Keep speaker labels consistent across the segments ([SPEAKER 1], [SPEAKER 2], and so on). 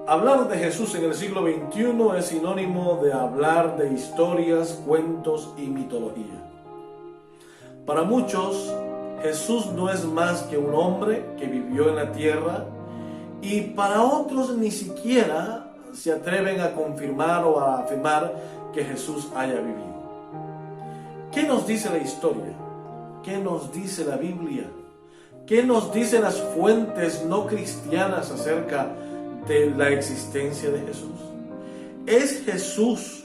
[SPEAKER 1] Hablar de Jesús en el siglo XXI es sinónimo de hablar de historias, cuentos y mitología. Para muchos, Jesús no es más que un hombre que vivió en la tierra, y para otros ni siquiera se atreven a confirmar o a afirmar que Jesús haya vivido. ¿Qué nos dice la historia? ¿Qué nos dice la Biblia? ¿Qué nos dicen las fuentes no cristianas acerca de la existencia de Jesús? ¿Es Jesús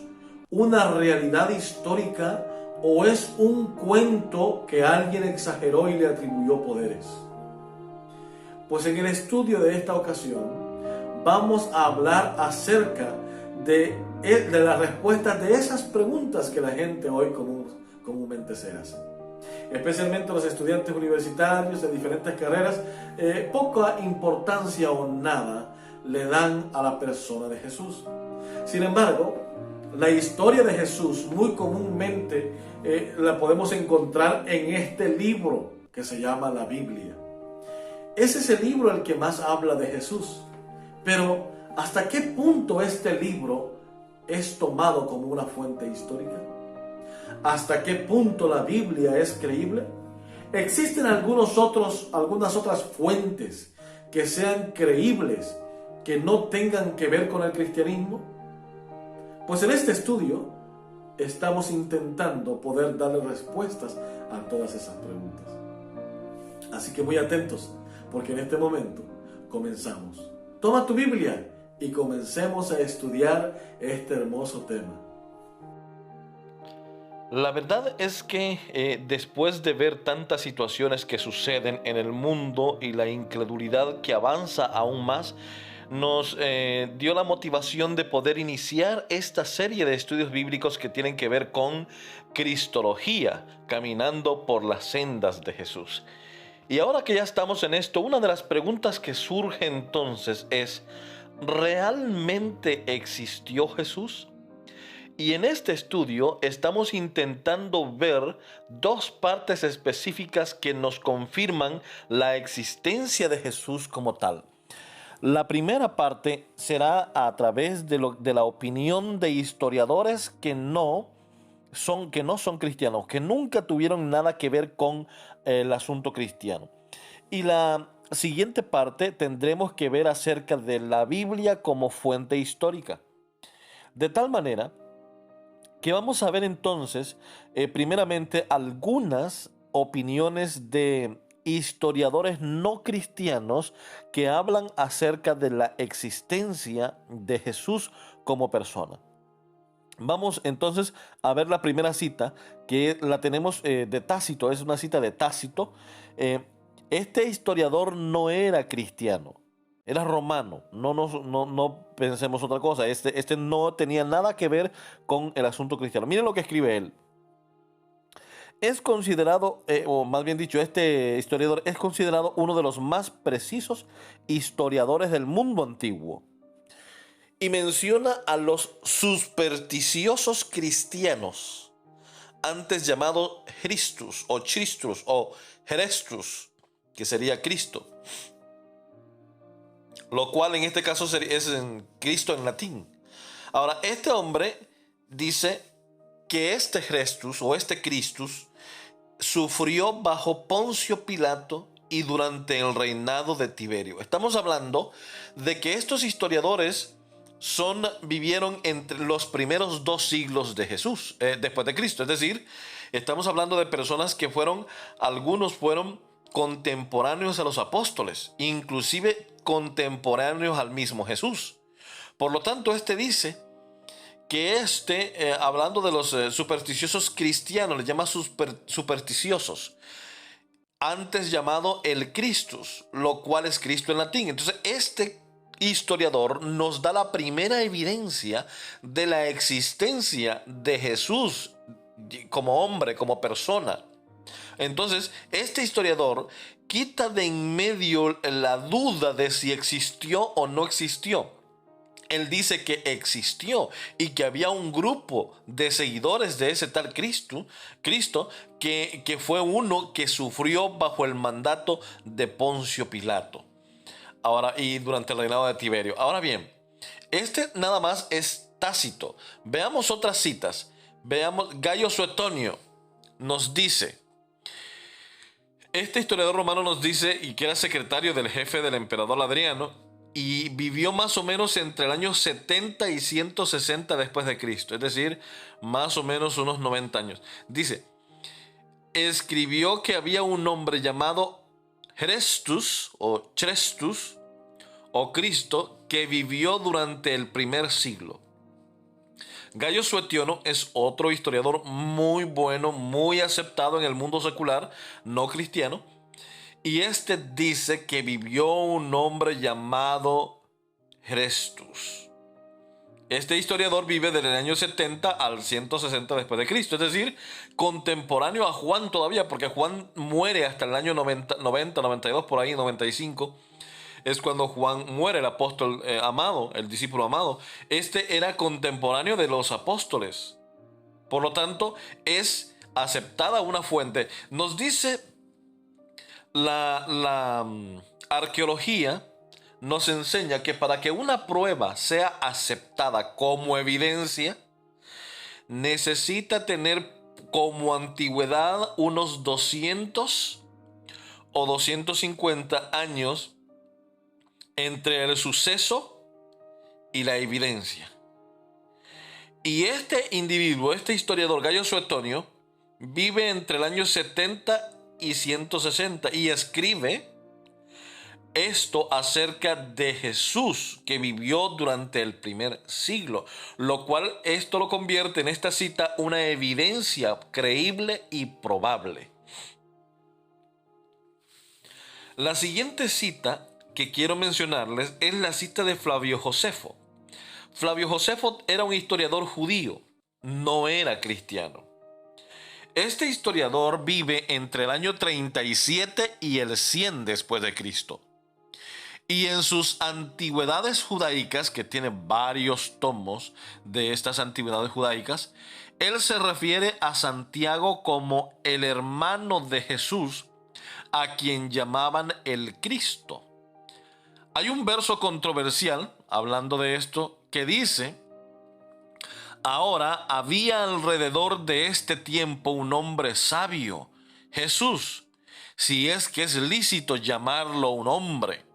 [SPEAKER 1] una realidad histórica o es un cuento que alguien exageró y le atribuyó poderes? Pues en el estudio de esta ocasión vamos a hablar acerca de la respuesta de esas preguntas que la gente hoy comúnmente se hace. Especialmente los estudiantes universitarios de diferentes carreras, poca importancia o nada le dan a la persona de Jesús. Sin embargo, la historia de Jesús muy comúnmente la podemos encontrar en este libro que se llama la Biblia. Es ese libro el que más habla de Jesús. Pero ¿hasta qué punto este libro es tomado como una fuente histórica? ¿Hasta qué punto la Biblia es creíble? ¿Existen algunas otras fuentes que sean creíbles, que no tengan que ver con el cristianismo? Pues en este estudio estamos intentando poder darle respuestas a todas esas preguntas. Así que muy atentos, porque en este momento comenzamos. Toma tu Biblia y comencemos a estudiar este hermoso tema.
[SPEAKER 2] La verdad es que después de ver tantas situaciones que suceden en el mundo y la incredulidad que avanza aún más, nos dio la motivación de poder iniciar esta serie de estudios bíblicos que tienen que ver con Cristología, caminando por las sendas de Jesús. Y ahora que ya estamos en esto, una de las preguntas que surge entonces es: ¿realmente existió Jesús? Y en este estudio estamos intentando ver dos partes específicas que nos confirman la existencia de Jesús como tal. La primera parte será a través de la opinión de historiadores que no son cristianos, que nunca tuvieron nada que ver con el asunto cristiano. Y la siguiente parte tendremos que ver acerca de la Biblia como fuente histórica. De tal manera que vamos a ver entonces, primeramente, algunas opiniones de historiadores no cristianos que hablan acerca de la existencia de Jesús como persona. Vamos entonces a ver la primera cita, que la tenemos de Tácito, es una cita de Tácito. Este historiador no era cristiano, era romano. No pensemos otra cosa. Este no tenía nada que ver con el asunto cristiano. Miren lo que escribe él. Es considerado, o más bien dicho, este historiador es considerado uno de los más precisos historiadores del mundo antiguo. Y menciona a los supersticiosos cristianos, antes llamados Christus o Christus o Jerestus, que sería Cristo. Lo cual en este caso es en Cristo en latín. Ahora, este hombre dice que este Christus o este Christus sufrió bajo Poncio Pilato y durante el reinado de Tiberio. Estamos hablando de que estos historiadores vivieron entre los primeros 2 siglos de Jesús, después de Cristo. Es decir, estamos hablando de personas que algunos fueron contemporáneos a los apóstoles, inclusive contemporáneos al mismo Jesús. Por lo tanto, dice que hablando de los supersticiosos cristianos, le llama supersticiosos, antes llamado el Christus, lo cual es Cristo en latín. Entonces, este historiador nos da la primera evidencia de la existencia de Jesús como hombre, como persona. Entonces, este historiador quita de en medio la duda de si existió o no existió. Él dice que existió y que había un grupo de seguidores de ese tal Cristo que fue uno que sufrió bajo el mandato de Poncio Pilato. Ahora, y durante el reinado de Tiberio. Ahora bien, este nada más es Tácito. Veamos otras citas. Veamos, Gayo Suetonio nos dice, este historiador romano nos dice, y que era secretario del jefe del emperador Adriano, y vivió más o menos entre el año 70 y 160 después de Cristo, es decir, más o menos unos 90 años. Dice, escribió que había un hombre llamado Chrestus o Cristo que vivió durante el primer siglo. Gayo Suetonio es otro historiador muy bueno, muy aceptado en el mundo secular, no cristiano. Y este dice que vivió un hombre llamado Chrestus. Este historiador vive del año 70 al 160 después de Cristo, es decir, contemporáneo a Juan todavía, porque Juan muere hasta el año 90, 92, por ahí, 95. Es cuando Juan muere, el apóstol amado, el discípulo amado. Este era contemporáneo de los apóstoles. Por lo tanto, es aceptada una fuente. Nos dice la arqueología, nos enseña que para que una prueba sea aceptada como evidencia, necesita tener como antigüedad unos 200 o 250 años entre el suceso y la evidencia. Y este individuo, este historiador Gayo Suetonio, vive entre el año 70 y 160 y escribe esto acerca de Jesús que vivió durante el primer siglo, lo cual esto lo convierte en esta cita una evidencia creíble y probable. La siguiente cita que quiero mencionarles es la cita de Flavio Josefo. Flavio Josefo era un historiador judío, no era cristiano. Este historiador vive entre el año 37 y el 100 después de Cristo. Y en sus antigüedades judaicas, que tiene varios tomos de estas antigüedades judaicas, él se refiere a Santiago como el hermano de Jesús, a quien llamaban el Cristo. Hay un verso controversial, hablando de esto, que dice: ahora había alrededor de este tiempo un hombre sabio, Jesús, si es que es lícito llamarlo un hombre,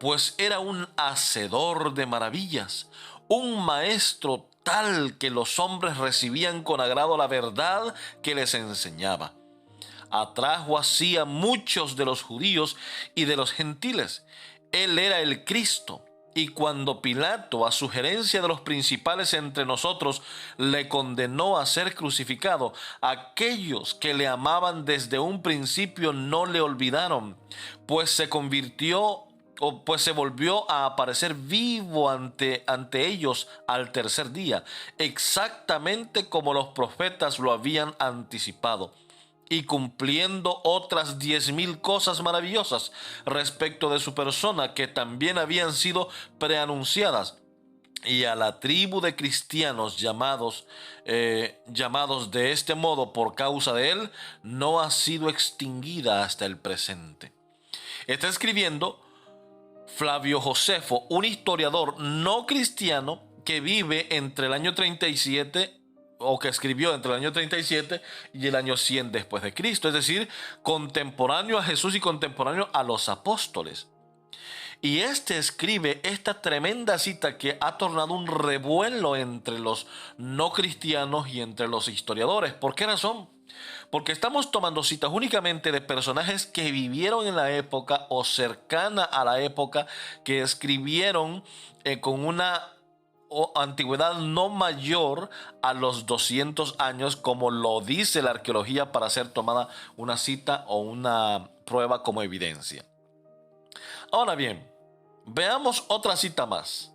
[SPEAKER 2] pues era un hacedor de maravillas, un maestro tal que los hombres recibían con agrado la verdad que les enseñaba. Atrajo así a muchos de los judíos y de los gentiles. Él era el Cristo. Y cuando Pilato, a sugerencia de los principales entre nosotros, le condenó a ser crucificado, aquellos que le amaban desde un principio no le olvidaron, pues se volvió a aparecer vivo ante ellos al tercer día, exactamente como los profetas lo habían anticipado, y cumpliendo otras 10,000 cosas maravillosas respecto de su persona que también habían sido preanunciadas. Y a la tribu de cristianos llamados de este modo por causa de él, no ha sido extinguida hasta el presente. Está escribiendo Flavio Josefo, un historiador no cristiano que vive entre el año 37 o que escribió entre el año 37 y el año 100 después de Cristo, es decir, contemporáneo a Jesús y contemporáneo a los apóstoles. Y este escribe esta tremenda cita que ha tornado un revuelo entre los no cristianos y entre los historiadores. ¿Por qué razón? Porque estamos tomando citas únicamente de personajes que vivieron en la época o cercana a la época, que escribieron con una antigüedad no mayor a los 200 años, como lo dice la arqueología, para ser tomada una cita o una prueba como evidencia. Ahora bien, veamos otra cita más.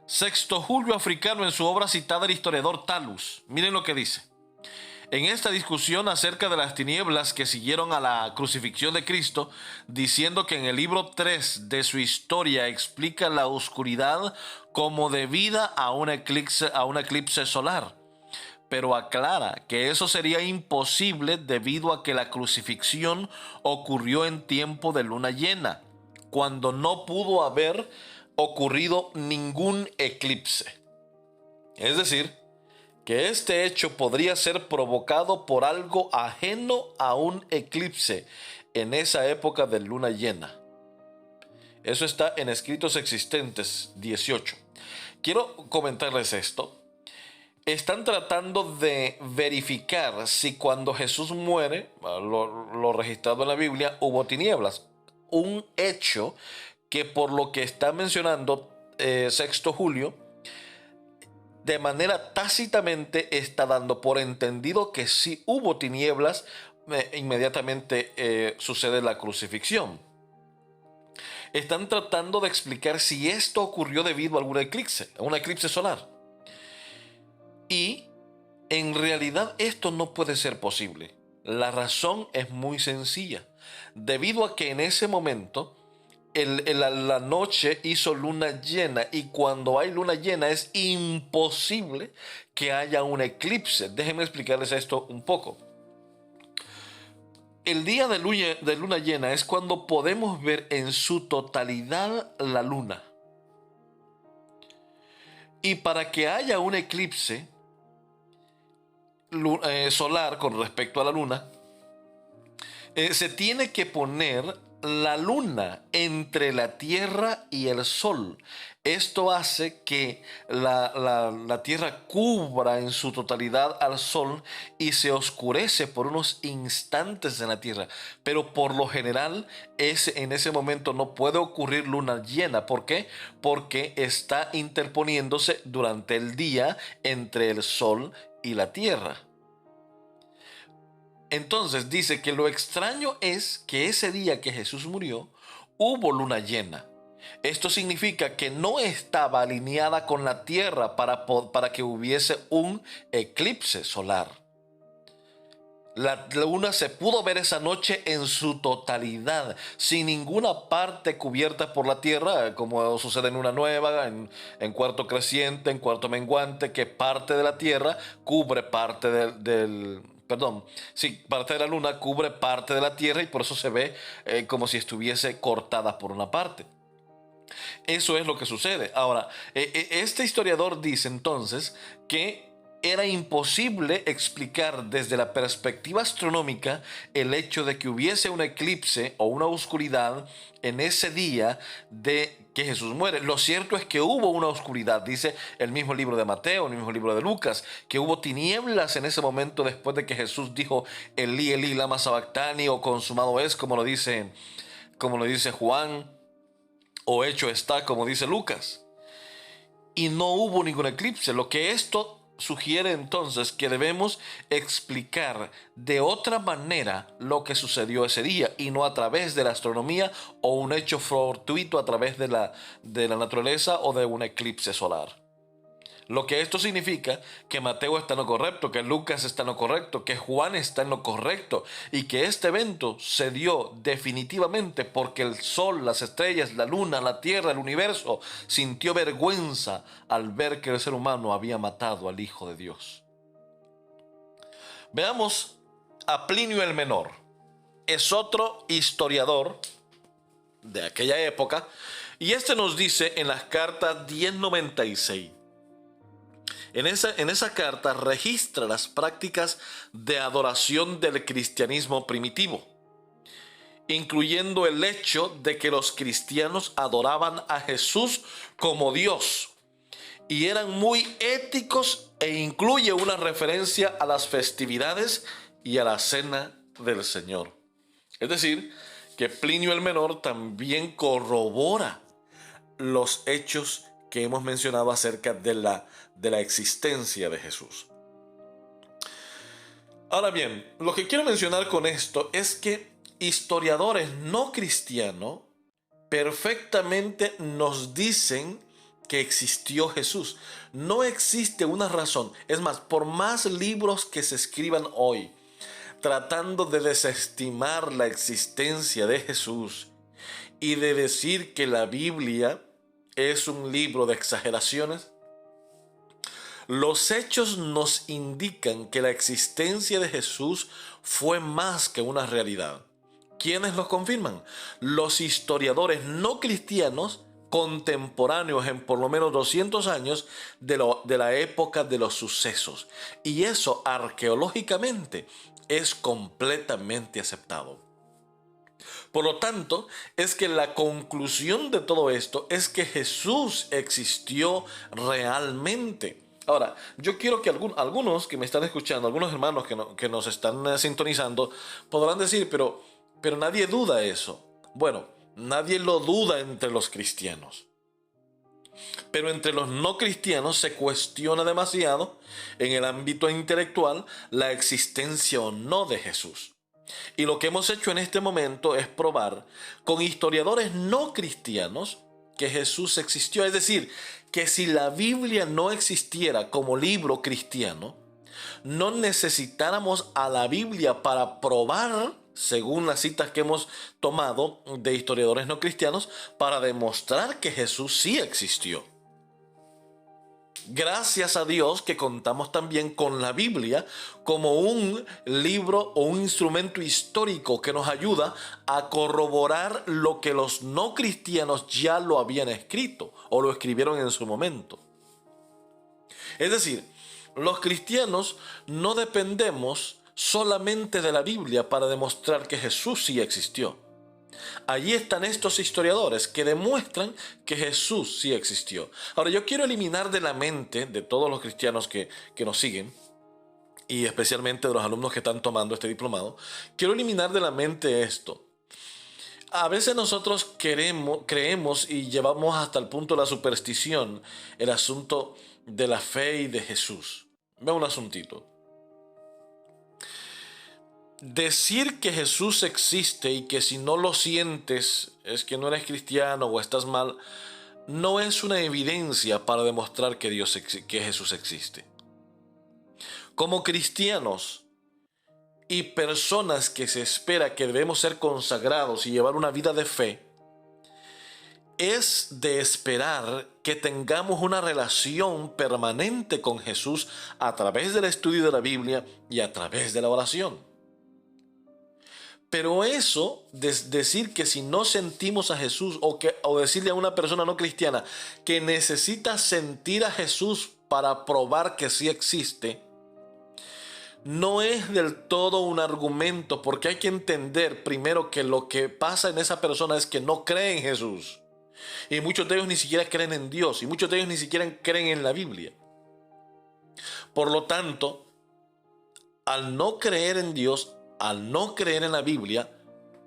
[SPEAKER 2] Sexto Julio Africano, en su obra citada El historiador Talus, miren lo que dice: En esta discusión acerca de las tinieblas que siguieron a la crucifixión de Cristo, diciendo que en el libro 3 de su historia explica la oscuridad como debida a un eclipse solar, pero aclara que eso sería imposible debido a que la crucifixión ocurrió en tiempo de luna llena, cuando no pudo haber ocurrido ningún eclipse. Es decir, que este hecho podría ser provocado por algo ajeno a un eclipse en esa época de luna llena. Eso está en Escritos Existentes 18. Quiero comentarles esto. Están tratando de verificar si cuando Jesús muere, lo registrado en la Biblia, hubo tinieblas. Un hecho que por lo que está mencionando Sexto Julio, de manera tácitamente está dando por entendido que si hubo tinieblas, inmediatamente sucede la crucifixión. Están tratando de explicar si esto ocurrió debido a un eclipse solar. Y en realidad esto no puede ser posible. La razón es muy sencilla. Debido a que en ese momento la noche hizo luna llena, y cuando hay luna llena es imposible que haya un eclipse. Déjenme explicarles esto un poco. El día de luna llena es cuando podemos ver en su totalidad la luna. Y para que haya un eclipse solar con respecto a la luna, se tiene que poner la luna entre la Tierra y el Sol. Esto hace que la Tierra cubra en su totalidad al Sol y se oscurece por unos instantes en la Tierra. Pero por lo general en ese momento no puede ocurrir luna llena. ¿Por qué? Porque está interponiéndose durante el día entre el Sol y la Tierra. Entonces dice que lo extraño es que ese día que Jesús murió, hubo luna llena. Esto significa que no estaba alineada con la Tierra para que hubiese un eclipse solar. La luna se pudo ver esa noche en su totalidad, sin ninguna parte cubierta por la Tierra, como sucede en luna nueva, en cuarto creciente, en cuarto menguante, que parte de la Tierra cubre parte parte de la luna cubre parte de la Tierra, y por eso se ve como si estuviese cortada por una parte. Eso es lo que sucede. Ahora, este historiador dice entonces que era imposible explicar desde la perspectiva astronómica el hecho de que hubiese un eclipse o una oscuridad en ese día de que Jesús muere. Lo cierto es que hubo una oscuridad, dice el mismo libro de Mateo, el mismo libro de Lucas, que hubo tinieblas en ese momento después de que Jesús dijo Elí, Elí, lama sabactani, o consumado es, como lo dice Juan, o hecho está, como dice Lucas. Y no hubo ningún eclipse. Lo que esto sugiere entonces que debemos explicar de otra manera lo que sucedió ese día, y no a través de la astronomía o un hecho fortuito a través de la naturaleza o de un eclipse solar. Lo que esto significa que Mateo está en lo correcto, que Lucas está en lo correcto, que Juan está en lo correcto, y que este evento se dio definitivamente porque el sol, las estrellas, la luna, la tierra, el universo sintió vergüenza al ver que el ser humano había matado al Hijo de Dios. Veamos a Plinio el Menor. Es otro historiador de aquella época, y este nos dice en las cartas 1096. En esa carta registra las prácticas de adoración del cristianismo primitivo, incluyendo el hecho de que los cristianos adoraban a Jesús como Dios y eran muy éticos, e incluye una referencia a las festividades y a la cena del Señor. Es decir, que Plinio el Menor también corrobora los hechos que hemos mencionado acerca de la existencia de Jesús. Ahora bien, lo que quiero mencionar con esto es que historiadores no cristianos perfectamente nos dicen
[SPEAKER 1] que existió Jesús. No existe una razón. Es más, por más libros que se escriban hoy, tratando de desestimar la existencia de Jesús y de decir que la Biblia es un libro de exageraciones, los hechos nos indican que la existencia de Jesús fue más que una realidad. ¿Quiénes lo confirman? Los historiadores no cristianos contemporáneos en por lo menos 200 años de la época de los sucesos. Y eso arqueológicamente es completamente aceptado. Por lo tanto, es que la conclusión de todo esto es que Jesús existió realmente. Ahora, yo quiero que algunos que me están escuchando, algunos hermanos que nos están sintonizando, podrán decir, pero nadie duda eso. Bueno, nadie lo duda entre los cristianos. Pero entre los no cristianos se cuestiona demasiado en el ámbito intelectual la existencia o no de Jesús. Y lo que hemos hecho en este momento es probar con historiadores no cristianos que Jesús existió. Es decir, que si la Biblia no existiera como libro cristiano, no necesitáramos a la Biblia para probar, según las citas que hemos tomado de historiadores no cristianos, para demostrar que Jesús sí existió. Gracias a Dios que contamos también con la Biblia como un libro o un instrumento histórico que nos ayuda a corroborar lo que los no cristianos ya lo habían escrito o lo escribieron en su momento. Es decir, los cristianos no dependemos solamente de la Biblia para demostrar que Jesús sí existió. Allí están estos historiadores que demuestran que Jesús sí existió. Ahora, yo quiero eliminar de la mente de todos los cristianos que nos siguen, y especialmente de los alumnos que están tomando este diplomado, quiero eliminar de la mente esto. A veces nosotros creemos y llevamos hasta el punto de la superstición el asunto de la fe y de Jesús. Ve un asuntito. Decir que Jesús existe y que si no lo sientes es que no eres cristiano o estás mal, no es una evidencia para demostrar que Jesús existe. Como cristianos y personas que se espera que debemos ser consagrados y llevar una vida de fe, es de esperar que tengamos una relación permanente con Jesús a través del estudio de la Biblia y a través de la oración. Pero eso, decir que si no sentimos a Jesús o decirle a una persona no cristiana que necesita sentir a Jesús para probar que sí existe, no es del todo un argumento, porque hay que entender primero que lo que pasa en esa persona es que no cree en Jesús. Y muchos de ellos ni siquiera creen en Dios, y muchos de ellos ni siquiera creen en la Biblia. Por lo tanto, al no creer en Dios, al no creer en la Biblia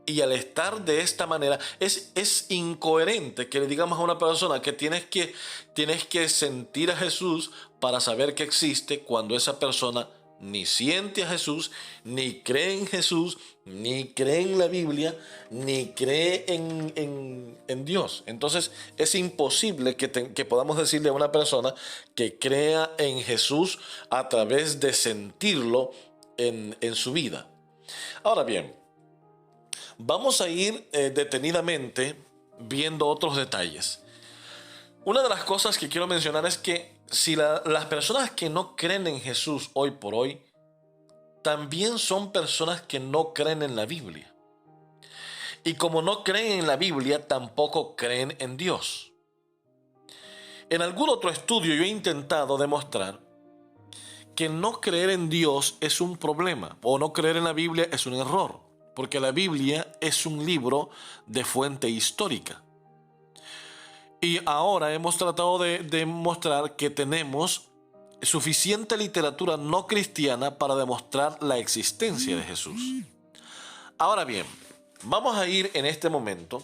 [SPEAKER 1] y al estar de esta manera, es incoherente que le digamos a una persona que tienes que sentir a Jesús para saber que existe, cuando esa persona ni siente a Jesús, ni cree en Jesús, ni cree en la Biblia, ni cree en Dios. Entonces es imposible que podamos decirle a una persona que crea en Jesús a través de sentirlo en su vida. Ahora bien, vamos a ir detenidamente viendo otros detalles. Una de las cosas que quiero mencionar es que si las personas que no creen en Jesús hoy por hoy, también son personas que no creen en la Biblia. Y como no creen en la Biblia, tampoco creen en Dios. En algún otro estudio yo he intentado demostrar que no creer en Dios es un problema, o no creer en la Biblia es un error, porque la Biblia es un libro de fuente histórica. Y ahora hemos tratado de demostrar que tenemos suficiente literatura no cristiana para demostrar la existencia de Jesús. Ahora bien, vamos a ir en este momento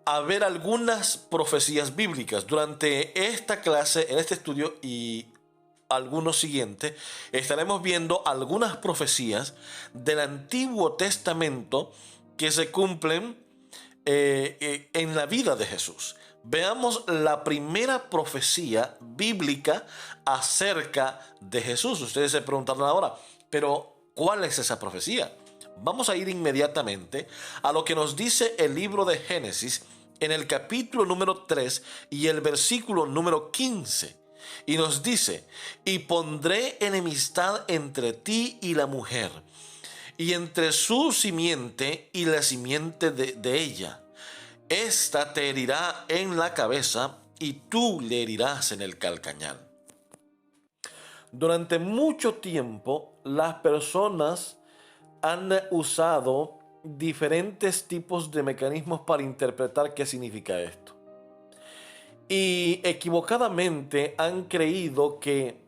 [SPEAKER 1] a ver algunas profecías bíblicas. Durante esta clase, en este estudio y algunos siguientes, estaremos viendo algunas profecías del Antiguo Testamento que se cumplen en la vida de Jesús. veamos la primera profecía bíblica acerca de Jesús. Ustedes se preguntarán ahora, pero ¿cuál es esa profecía? Vamos a ir inmediatamente a lo que nos dice el libro de Génesis en el capítulo número 3 y el versículo número 15. Y nos dice: y pondré enemistad entre ti y la mujer, y entre su simiente y la simiente de ella. Esta te herirá en la cabeza y tú le herirás en el calcañar. Durante mucho tiempo, las personas han usado diferentes tipos de mecanismos para interpretar qué significa esto. Y equivocadamente han creído que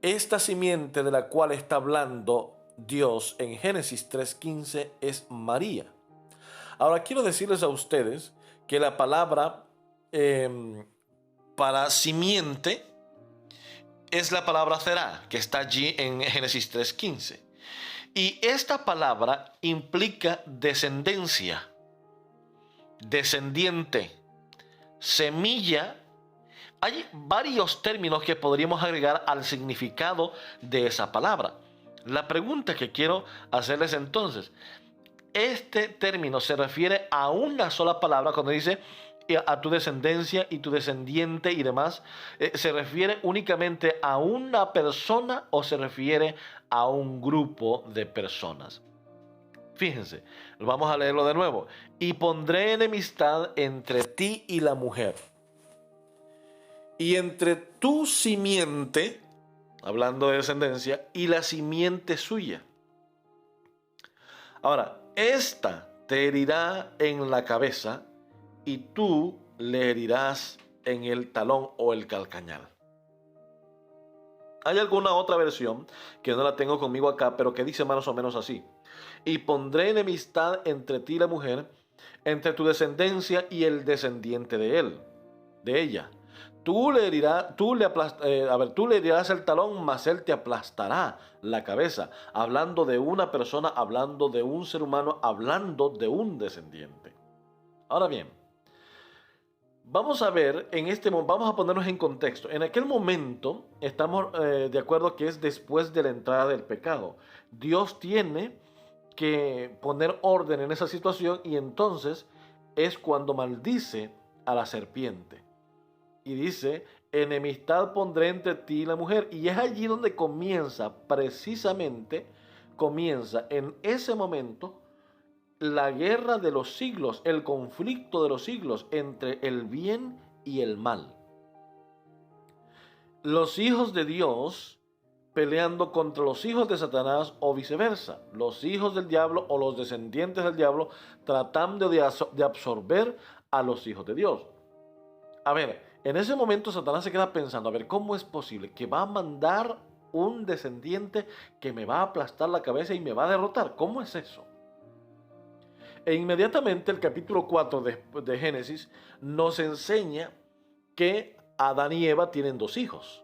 [SPEAKER 1] esta simiente de la cual está hablando Dios en Génesis 3:15 es María. Ahora quiero decirles a ustedes que la palabra para simiente es la palabra será, que está allí en Génesis 3:15. Y esta palabra implica descendencia, descendiente, semilla. Hay varios términos que podríamos agregar al significado de esa palabra. La pregunta que quiero hacerles entonces: ¿este término se refiere a una sola palabra cuando dice a tu descendencia y tu descendiente y demás? ¿Se refiere únicamente a una persona o se refiere a un grupo de personas? Fíjense, vamos a leerlo de nuevo. Y pondré enemistad entre ti y la mujer, y entre tu simiente, hablando de descendencia, y la simiente suya. Ahora, esta te herirá en la cabeza y tú le herirás en el talón o el calcañar. Hay alguna otra versión que no la tengo conmigo acá, pero que dice más o menos así: y pondré enemistad entre ti y la mujer, entre tu descendencia y el descendiente de ella. Tú le herirás el talón, mas él te aplastará la cabeza. Hablando de una persona, hablando de un ser humano, hablando de un descendiente. Ahora bien, vamos a ver, vamos a ponernos en contexto. En aquel momento, estamos de acuerdo que es después de la entrada del pecado. Dios tiene que poner orden en esa situación y entonces es cuando maldice a la serpiente. Y dice: enemistad pondré entre ti y la mujer. Y es allí donde precisamente comienza en ese momento la guerra de los siglos, el conflicto de los siglos entre el bien y el mal. Los hijos de Dios peleando contra los hijos de Satanás o viceversa. Los hijos del diablo o los descendientes del diablo tratando de absorber a los hijos de Dios. A ver, en ese momento Satanás se queda pensando: a ver, ¿cómo es posible que va a mandar un descendiente que me va a aplastar la cabeza y me va a derrotar? ¿Cómo es eso? E inmediatamente el capítulo 4 de Génesis nos enseña que Adán y Eva tienen dos hijos.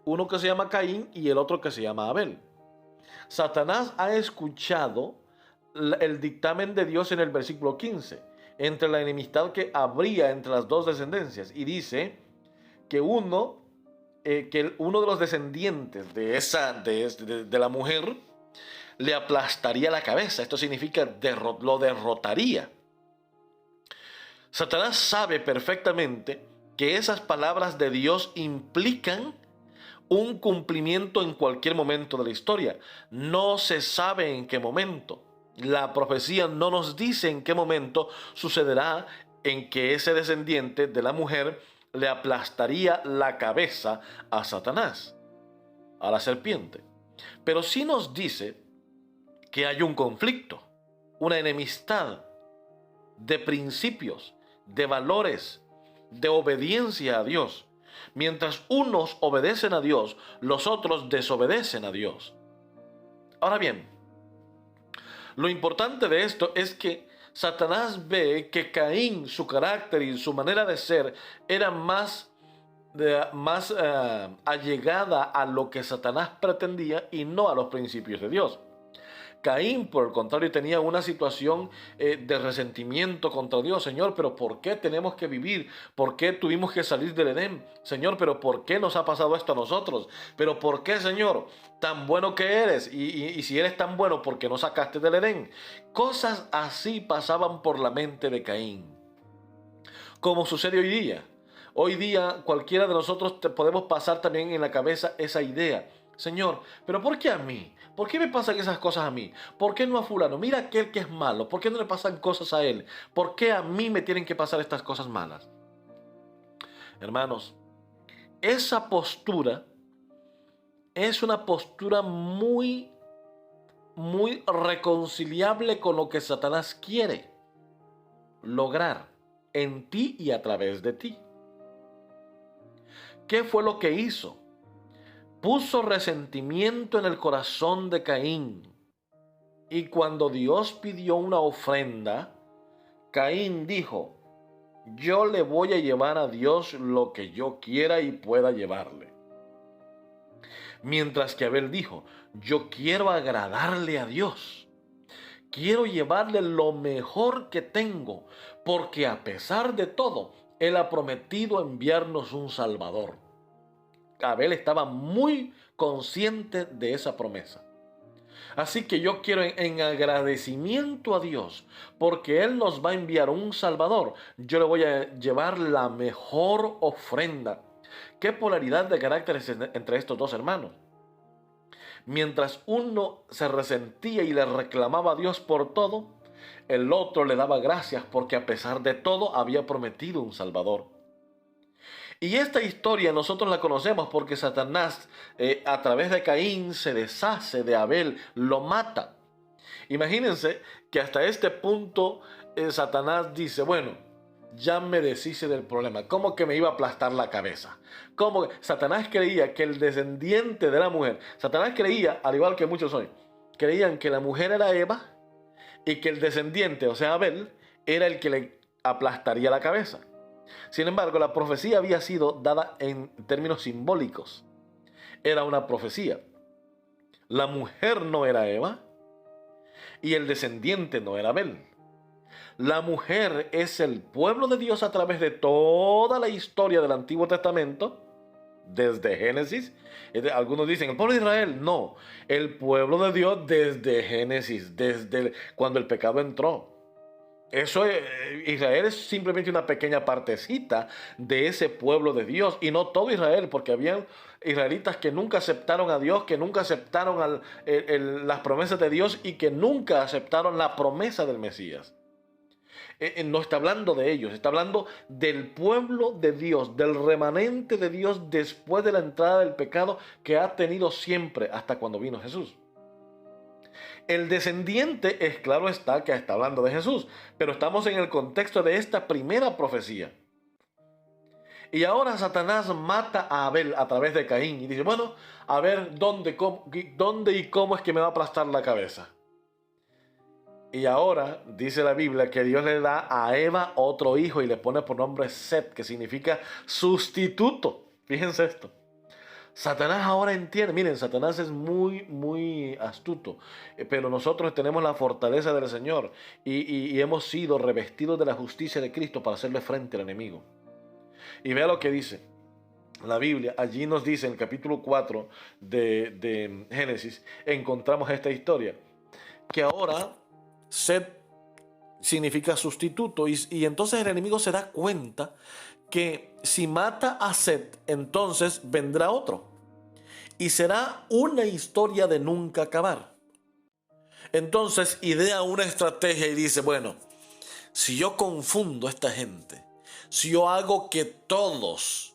[SPEAKER 1] Uno que se llama Caín y el otro que se llama Abel. Satanás ha escuchado el dictamen de Dios en el versículo 15. Entre la enemistad que habría entre las dos descendencias. Y dice que uno de los descendientes de la mujer le aplastaría la cabeza. Esto significa lo derrotaría. Satanás sabe perfectamente que esas palabras de Dios implican un cumplimiento en cualquier momento de la historia. No se sabe en qué momento. La profecía no nos dice en qué momento sucederá en que ese descendiente de la mujer le aplastaría la cabeza a Satanás, a la serpiente. Pero sí nos dice que hay un conflicto, una enemistad de principios, de valores, de obediencia a Dios. Mientras unos obedecen a Dios, los otros desobedecen a Dios. Ahora bien, lo importante de esto es que Satanás ve que Caín, su carácter y su manera de ser era más allegada a lo que Satanás pretendía y no a los principios de Dios.
[SPEAKER 2] Caín, por el contrario, tenía una situación de resentimiento contra Dios. Señor, pero ¿por qué tenemos que vivir? ¿Por qué tuvimos que salir del Edén? Señor, pero ¿por qué nos ha pasado esto a nosotros? ¿Pero por qué, Señor, tan bueno que eres? Y si eres tan bueno, ¿por qué no sacaste del Edén? Cosas así pasaban por la mente de Caín. Como sucede hoy día. Hoy día cualquiera de nosotros podemos pasar también en la cabeza esa idea. Señor, ¿pero por qué a mí? ¿Por qué me pasan esas cosas a mí? ¿Por qué no a fulano? Mira aquel que es malo. ¿Por qué no le pasan cosas a él? ¿Por qué a mí me tienen que pasar estas cosas malas? Hermanos, esa postura es una postura muy reconciliable con lo que Satanás quiere lograr en ti y a través de ti. ¿Qué fue lo que hizo? Puso resentimiento en el corazón de Caín. Y cuando Dios pidió una ofrenda, Caín dijo: yo le voy a llevar a Dios lo que yo quiera y pueda llevarle. Mientras que Abel dijo: yo quiero agradarle a Dios. Quiero llevarle lo mejor que tengo, porque a pesar de todo, Él ha prometido enviarnos un Salvador. Abel estaba muy consciente de esa promesa. Así que yo quiero en agradecimiento a Dios, porque Él nos va a enviar un Salvador, yo le voy a llevar la mejor ofrenda. ¿Qué polaridad de caracteres entre estos dos hermanos? Mientras uno se resentía y le reclamaba a Dios por todo, el otro le daba gracias porque a pesar de todo había prometido un Salvador. Y esta historia nosotros la conocemos porque Satanás a través de Caín se deshace de Abel, lo mata. Imagínense que hasta este punto Satanás dice: bueno, ya me deshice del problema. ¿Cómo que me iba a aplastar la cabeza? ¿Cómo? Satanás creía que el descendiente de la mujer, Satanás creía, al igual que muchos hoy, creían que la mujer era Eva y que el descendiente, o sea Abel, era el que le aplastaría la cabeza. Sin embargo, la profecía había sido dada en términos simbólicos. Era una profecía. La mujer no era Eva y el descendiente no era Abel. La mujer es el pueblo de Dios a través de toda la historia del Antiguo Testamento, desde Génesis. Algunos dicen el pueblo de Israel. No, el pueblo de Dios desde Génesis, desde cuando el pecado entró. Israel es simplemente una pequeña partecita de ese pueblo de Dios, y no todo Israel, porque habían israelitas que nunca aceptaron a Dios, que nunca aceptaron las promesas de Dios y que nunca aceptaron la promesa del Mesías. No está hablando de ellos, está hablando del pueblo de Dios, del remanente de Dios después de la entrada del pecado que ha tenido siempre hasta cuando vino Jesús. El descendiente es, claro está, que está hablando de Jesús, pero estamos en el contexto de esta primera profecía. Y ahora Satanás mata a Abel a través de Caín y dice: bueno, a ver dónde y cómo es que me va a aplastar la cabeza. Y ahora dice la Biblia que Dios le da a Eva otro hijo y le pone por nombre Set, que significa sustituto. Fíjense esto. Satanás ahora entiende. Miren, Satanás es muy astuto, pero nosotros tenemos la fortaleza del Señor y hemos sido revestidos de la justicia de Cristo para hacerle frente al enemigo. Y vea lo que dice la Biblia. Allí nos dice en el capítulo 4 de Génesis, encontramos esta historia, que ahora Set significa sustituto, y entonces el enemigo se da cuenta que si mata a Set, entonces vendrá otro y será una historia de nunca acabar. Entonces idea una estrategia y dice: bueno, si yo confundo a esta gente, si yo hago que todos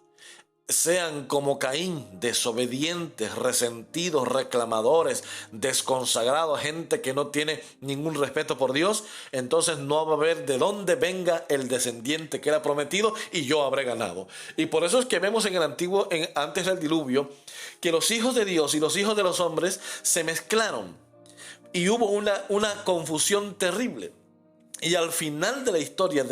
[SPEAKER 2] sean como Caín, desobedientes, resentidos, reclamadores, desconsagrados, gente que no tiene ningún respeto por Dios, entonces no va a haber de dónde venga el descendiente que era prometido y yo habré ganado. Y por eso es que vemos en el antiguo, antes del diluvio, que los hijos de Dios y los hijos de los hombres se mezclaron y hubo una confusión terrible. Y al final de la historia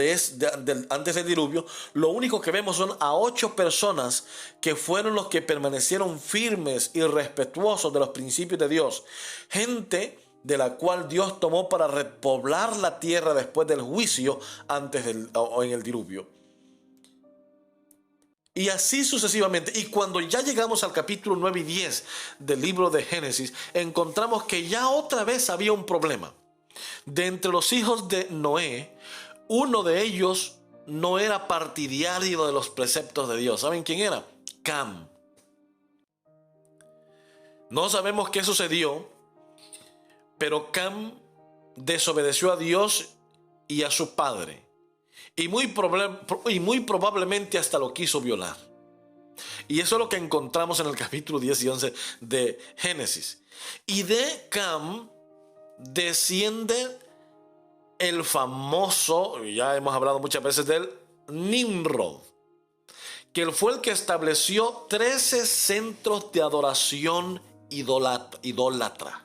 [SPEAKER 2] antes del diluvio, lo único que vemos son a 8 personas que fueron los que permanecieron firmes y respetuosos de los principios de Dios. Gente
[SPEAKER 1] de la cual Dios tomó para repoblar la tierra después del juicio o en el diluvio. Y así sucesivamente. Y cuando ya llegamos al capítulo 9 y 10 del libro de Génesis, encontramos que ya otra vez había un problema. De entre los hijos de Noé, uno de ellos no era partidario de los preceptos de Dios. ¿Saben quién era? Cam. No sabemos qué sucedió, pero Cam desobedeció a Dios y a su padre. Y muy probablemente hasta lo quiso violar. Y eso es lo que encontramos en el capítulo 10 y 11 de Génesis. Y de Cam desciende el famoso, ya hemos hablado muchas veces de él, Nimrod, que él fue el que estableció 13 centros de adoración idólatra.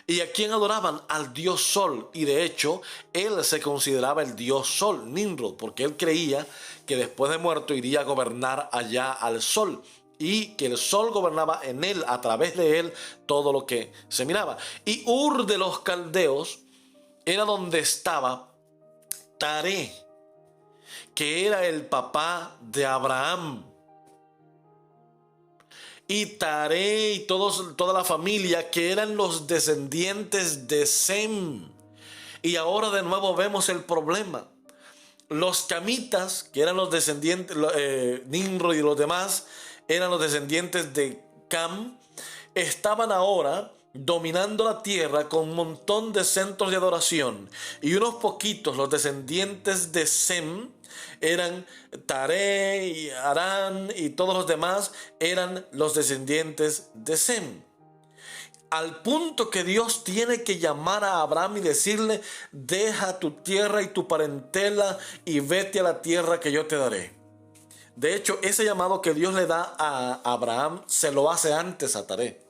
[SPEAKER 1] ¿Y a quién adoraban? Al dios Sol. Y de hecho, él se consideraba el dios Sol, Nimrod, porque él creía que después de muerto iría a gobernar allá al Sol. Y que el Sol gobernaba en él, a través de él, todo lo que se miraba. Y Ur de los Caldeos era donde estaba Taré, que era el papá de Abraham. Y Taré y toda la familia que eran los descendientes de Sem. Y ahora de nuevo vemos el problema. Los camitas, que eran los descendientes, Nimrod y los demás, eran los descendientes de Cam, estaban ahora dominando la tierra con un montón de centros de adoración. Y unos poquitos, los descendientes de Sem, eran Taré y Arán, y todos los demás eran los descendientes de Sem. Al punto que Dios tiene que llamar a Abraham y decirle: deja tu tierra y tu parentela y vete a la tierra que yo te daré. De hecho, ese llamado que Dios le da a Abraham se lo hace antes a Taré.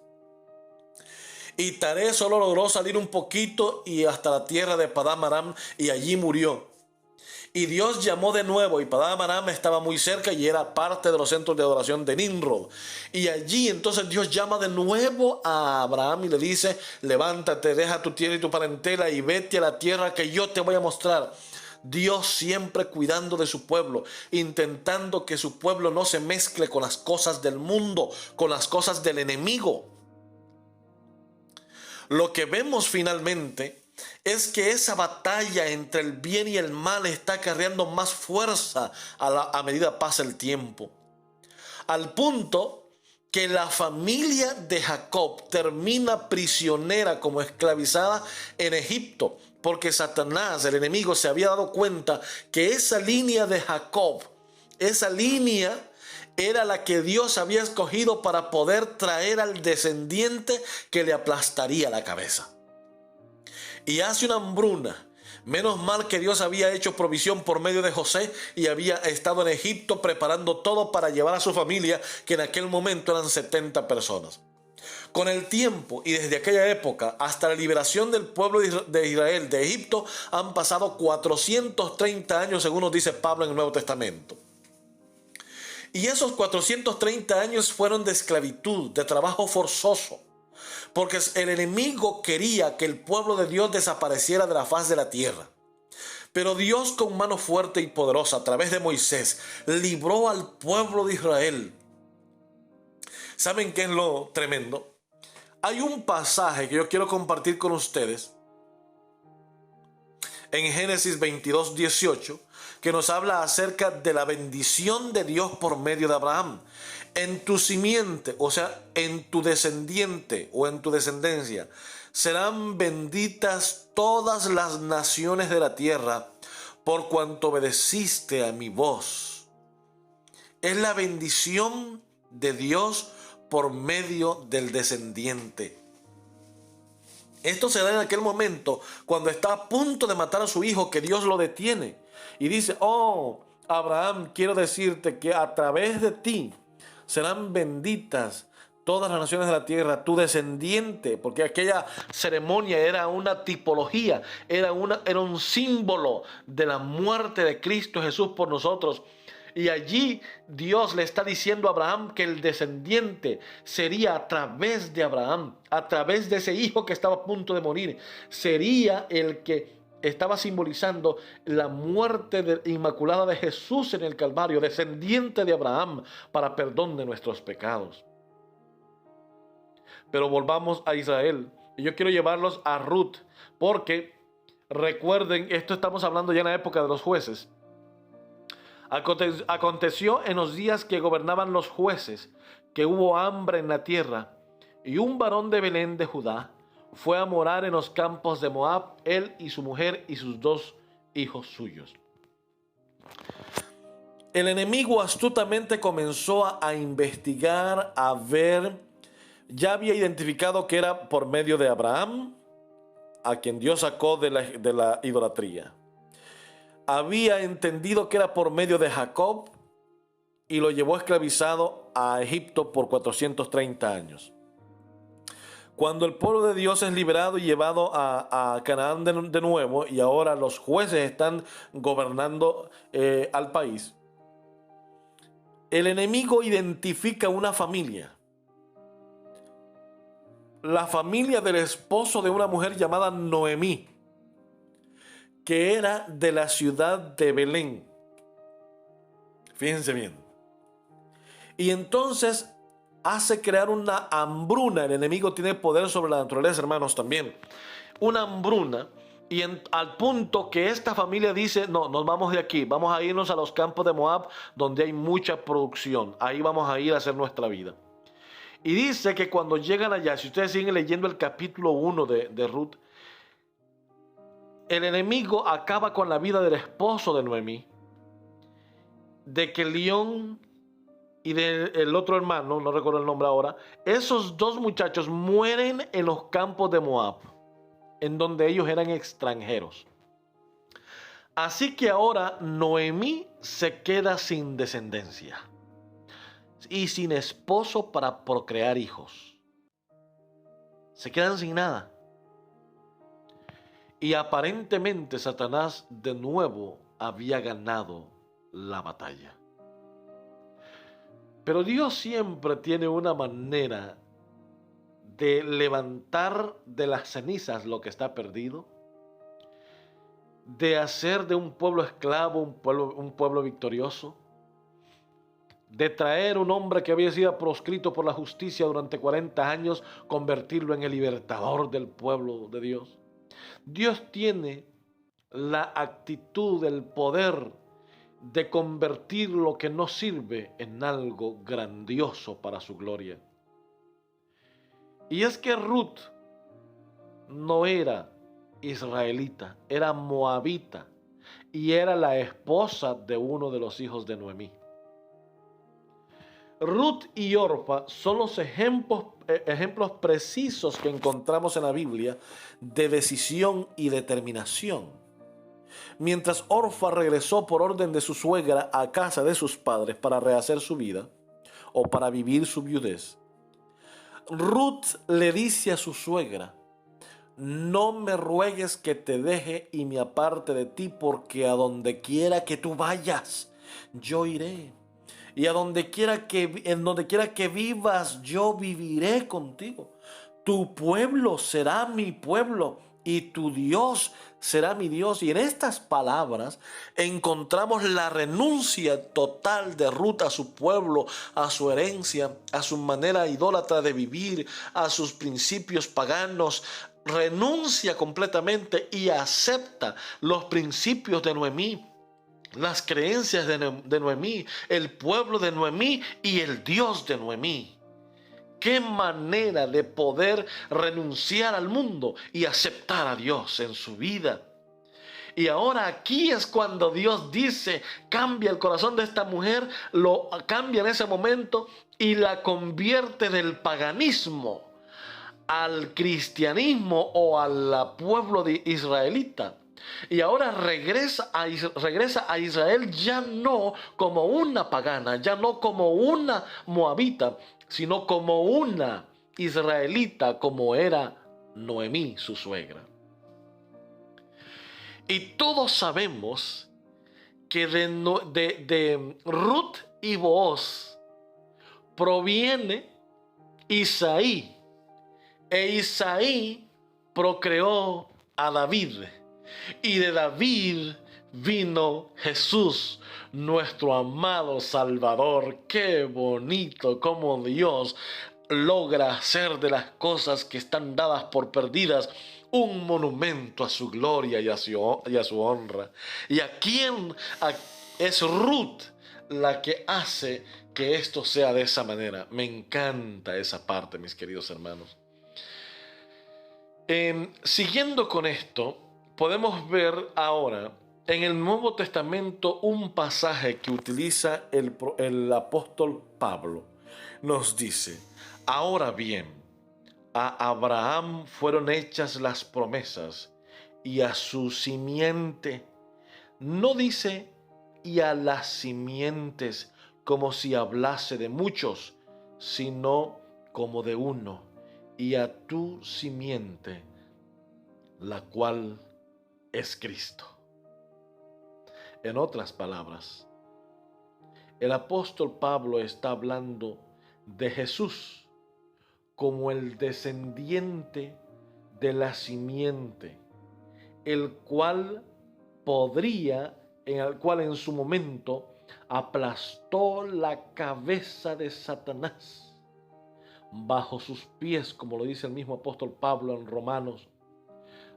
[SPEAKER 1] Y Taré solo logró salir un poquito y hasta la tierra de Padán Aram, y allí murió. Y Dios llamó de nuevo, y Padán Aram estaba muy cerca y era parte de los centros de adoración de Nimrod. Y allí entonces Dios llama de nuevo a Abraham y le dice: levántate, deja tu tierra y tu parentela y vete a la tierra que yo te voy a mostrar. Dios siempre cuidando de su pueblo, intentando que su pueblo no se mezcle con las cosas del mundo, con las cosas del enemigo. Lo que vemos finalmente es que esa batalla entre el bien y el mal está acarreando más fuerza a medida que pasa el tiempo. Al punto que la familia de Jacob termina prisionera, como esclavizada en Egipto, porque Satanás, el enemigo, se había dado cuenta que esa línea de Jacob, esa línea era la que Dios había escogido para poder traer al descendiente que le aplastaría la cabeza. Y hace una hambruna. Menos mal que Dios había hecho provisión por medio de José y había estado en Egipto preparando todo para llevar a su familia, que en aquel momento eran 70 personas. Con el tiempo y desde aquella época hasta la liberación del pueblo de Israel de Egipto han pasado 430 años, según nos dice Pablo en el Nuevo Testamento. Y esos 430 años fueron de esclavitud, de trabajo forzoso, porque el enemigo quería que el pueblo de Dios desapareciera de la faz de la tierra. Pero Dios, con mano fuerte y poderosa, a través de Moisés, libró al pueblo de Israel. ¿Saben qué es lo tremendo? Hay un pasaje que yo quiero compartir con ustedes en Génesis 22, 18, que nos habla acerca de la bendición de Dios por medio de Abraham. En tu simiente, o sea, en tu descendiente o en tu descendencia, serán benditas todas las naciones de la tierra, por cuanto obedeciste a mi voz. Es la bendición de Dios por medio del descendiente. Esto se da en aquel momento cuando está a punto de matar a su hijo, que Dios lo detiene y dice: oh, Abraham, quiero decirte que a través de ti serán benditas todas las naciones de la tierra, tu descendiente, porque aquella ceremonia era una tipología, era un símbolo de la muerte de Cristo Jesús por nosotros.
[SPEAKER 2] Y allí Dios le está diciendo a Abraham que el descendiente sería a través de Abraham, a través de ese hijo que estaba a punto de morir. Sería el que estaba simbolizando la muerte inmaculada de Jesús en el Calvario, descendiente de Abraham, para perdón de nuestros pecados. Pero volvamos a Israel. Y yo quiero llevarlos a Ruth, porque recuerden, esto estamos hablando ya en la época de los jueces. Aconteció en los días que gobernaban los jueces, que hubo hambre en la tierra, y un varón de Belén de Judá fue a morar en los campos de Moab, él y su mujer y sus 2 hijos suyos.
[SPEAKER 1] El enemigo astutamente comenzó a investigar, a ver. Ya había identificado que era por medio de Abraham, a quien Dios sacó de la idolatría. Había entendido que era por medio de Jacob y lo llevó esclavizado a Egipto por 430 años. Cuando el pueblo de Dios es liberado y llevado a Canaán de nuevo, y ahora los jueces están gobernando al país, el enemigo identifica una familia. La familia del esposo de una mujer llamada Noemí, que era de la ciudad de Belén. Fíjense bien. Y entonces hace crear una hambruna. El enemigo tiene poder sobre la naturaleza, hermanos, también. Una hambruna. Y al punto que esta familia dice, no, nos vamos de aquí, vamos a irnos a los campos de Moab, donde hay mucha producción. Ahí vamos a ir a hacer nuestra vida. Y dice que cuando llegan allá, si ustedes siguen leyendo el capítulo 1 de Ruth, el enemigo acaba con la vida del esposo de Noemí, de Kelión y del otro hermano, no recuerdo el nombre ahora. Esos 2 muchachos mueren en los campos de Moab, en donde ellos eran extranjeros. Así que ahora Noemí se queda sin descendencia y sin esposo para procrear hijos. Se quedan sin nada. Y aparentemente Satanás de nuevo había ganado la batalla. Pero Dios siempre tiene una manera de levantar de las cenizas lo que está perdido, de hacer de un pueblo esclavo un pueblo victorioso, de traer un hombre que había sido proscrito por la justicia durante 40 años, convertirlo en el libertador del pueblo de Dios. Dios tiene la actitud, el poder de convertir lo que no sirve en algo grandioso para su gloria. Y es que Ruth no era israelita, era moabita y era la esposa de uno de los hijos de Noemí. Ruth y Orfa son los ejemplos precisos que encontramos en la Biblia de decisión y determinación. Mientras Orfa regresó por orden de su suegra a casa de sus padres para rehacer su vida o para vivir su viudez, Ruth le dice a su suegra: no me ruegues que te deje y me aparte de ti, porque a donde quiera que tú vayas, yo iré. Y en donde quiera que vivas, yo viviré contigo. Tu pueblo será mi pueblo y tu Dios será mi Dios. Y en estas palabras encontramos la renuncia total de Ruth a su pueblo, a su herencia, a su manera idólatra de vivir, a sus principios paganos. Renuncia completamente y acepta los principios de Noemí, las creencias de Noemí, el pueblo de Noemí y el Dios de Noemí. Qué manera de poder renunciar al mundo y aceptar a Dios en su vida. Y ahora aquí es cuando Dios dice, cambia el corazón de esta mujer, lo cambia en ese momento y la convierte del paganismo al cristianismo o al pueblo de israelita. Y ahora regresa a Israel ya no como una pagana, ya no como una moabita, sino como una israelita, como era Noemí, su suegra. Y todos sabemos
[SPEAKER 2] que de Ruth y Booz proviene Isaí, e Isaí procreó a David, y de David vino Jesús, nuestro amado Salvador. Qué bonito cómo Dios logra hacer de las cosas que están dadas por perdidas un monumento a su gloria y a su honra. ¿Y a quién es Ruth la que hace que esto sea de esa manera? Me encanta esa parte, mis queridos hermanos. Siguiendo con esto, podemos ver ahora en el Nuevo Testamento un pasaje que utiliza el apóstol Pablo. Nos dice: ahora bien, a Abraham fueron hechas las promesas, y a su simiente. No dice y a las simientes como si hablase de muchos, sino como de uno, y a tu simiente, la cual es Cristo. En otras palabras, el apóstol Pablo está hablando de Jesús como el descendiente de la simiente, el cual en su momento aplastó la cabeza de Satanás bajo sus pies, como lo dice el mismo apóstol Pablo en Romanos.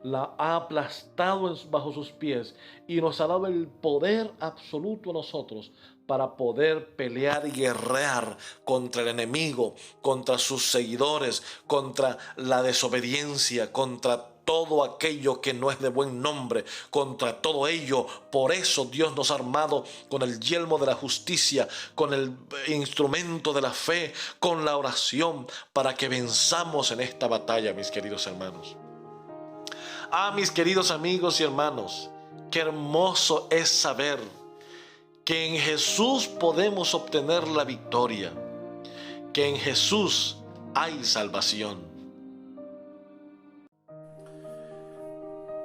[SPEAKER 2] La ha aplastado bajo sus pies y nos ha dado el poder absoluto a nosotros para poder pelear y guerrear contra el enemigo, contra sus seguidores, contra la desobediencia, contra todo aquello que no es de buen nombre, contra todo ello. Por eso Dios nos ha armado con el yelmo de la justicia, con el instrumento de la fe, con la oración, para que venzamos en esta batalla, mis queridos hermanos. Mis queridos amigos y hermanos, qué hermoso es saber que en Jesús podemos obtener la victoria, que en Jesús hay salvación.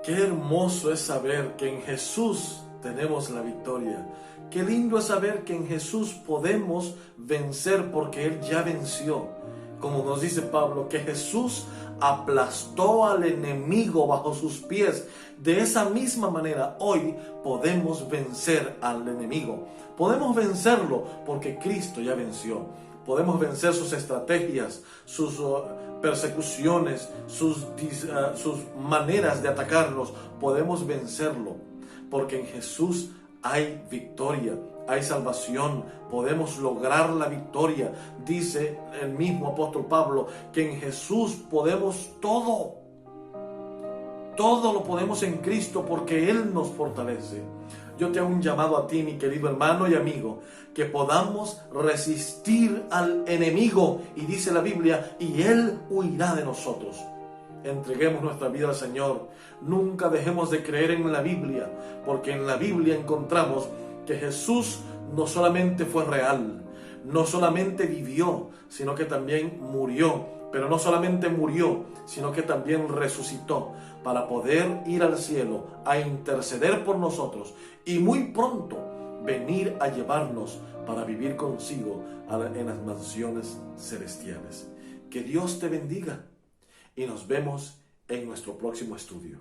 [SPEAKER 1] Qué hermoso es saber que en Jesús tenemos la victoria. Qué lindo es saber que en Jesús podemos vencer porque Él ya venció. Como nos dice Pablo, que Jesús aplastó al enemigo bajo sus pies. De esa misma manera, hoy podemos vencer al enemigo. Podemos vencerlo porque Cristo ya venció. Podemos vencer sus estrategias, sus persecuciones, sus maneras de atacarnos. Podemos vencerlo porque en Jesús hay victoria, hay salvación, podemos lograr la victoria. Dice el mismo apóstol Pablo que en Jesús podemos todo. Todo lo podemos en Cristo porque Él nos fortalece. Yo te hago un llamado a ti, mi querido hermano y amigo, que podamos resistir al enemigo. Y dice la Biblia, y Él huirá de nosotros. Entreguemos nuestra vida al Señor. Nunca dejemos de creer en la Biblia, porque en la Biblia encontramos que Jesús no solamente fue real, no solamente vivió, sino que también murió. Pero no solamente murió, sino que también resucitó para poder ir al cielo a interceder por nosotros y muy pronto venir a llevarnos para vivir consigo en las mansiones celestiales. Que Dios te bendiga y nos vemos en nuestro próximo estudio.